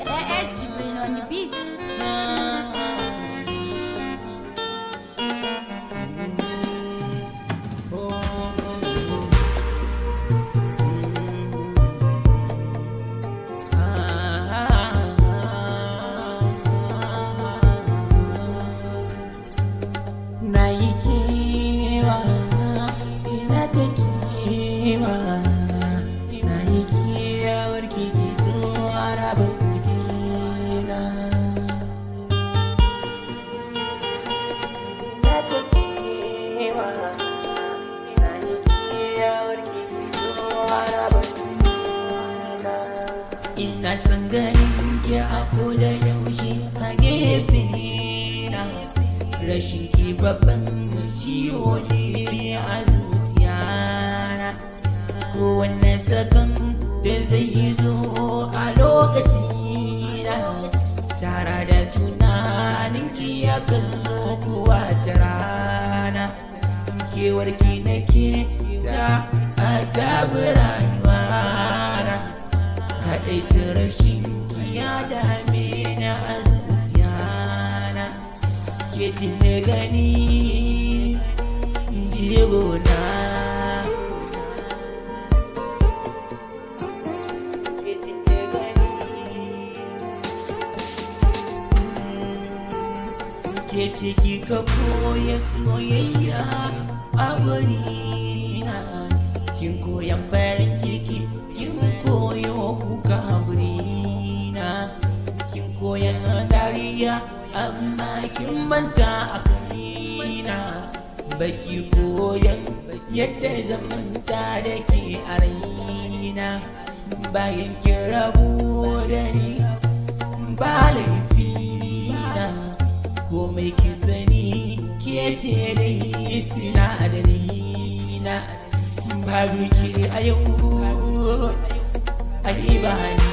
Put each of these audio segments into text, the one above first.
AS Jibril on the beat. Na yi kewa, ina ta kewa, na yi kewar kiki zuwa rabin jikina. Ina ta kewa, ina yi kewar kiki zuwa rabin jikina. Ina son ganin ki a koda yaushe a gefe na. Rashin ki babban ciwo ne a zuciyana. Kowanne sakan da zai zo a lokaci na, tara da tunanin ki ya kallo kowace rana. Kewar ki nake ta adabi rayuwana, kaɗaici rashin ki ya dame ni a zuciyana. Ke ce gani jigona, ke ce gani, ke ce kika koya soyayya a wurina. Kin koyan farin ciki, kin koyo kuka wurina. Kin koyan dariya amma kin manta a kaina. Baki koyan yadda zamanta da ke a raina. Bayan kin rabu da ni ba laifina, komai ki sani ke ce dai sinadarina. Babu ki a yau ai ba ni.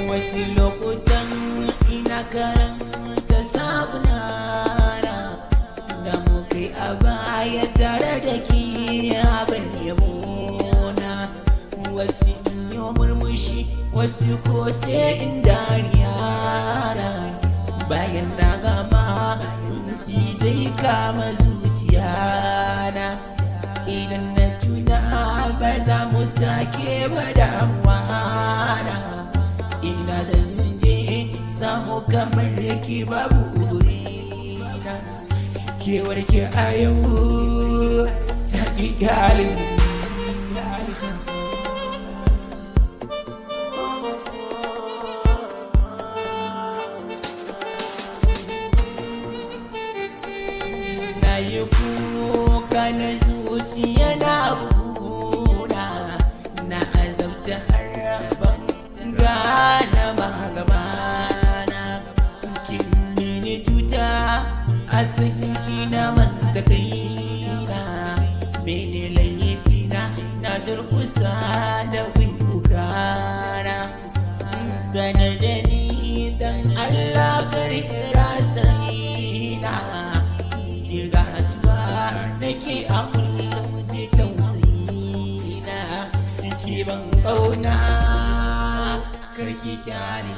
Wasu lokutan ina karanta sabunana da mukai a baya tare da ke abin yabona. Wasu in yi murmushi, wasu ko sai in dariya na. Bayan na gama ci zai kama zuciyana. Idan na tuna ba za mu sake ba damuwa na. Ina zan je samu kamar ki babu wurina. Kewar ki a yau ta ƙi galin. Na yi kuka na zuciya na buguna, na azabta harban gana magabana. Kin mini cuta a sakinki na manta kaina. Mene laifina na durkusa da kukana. Sanar da ni dan Allah kar rasa raina. Jigatuwa nake a kullum ji tausayina. Ki ban ƙauna karki kyale.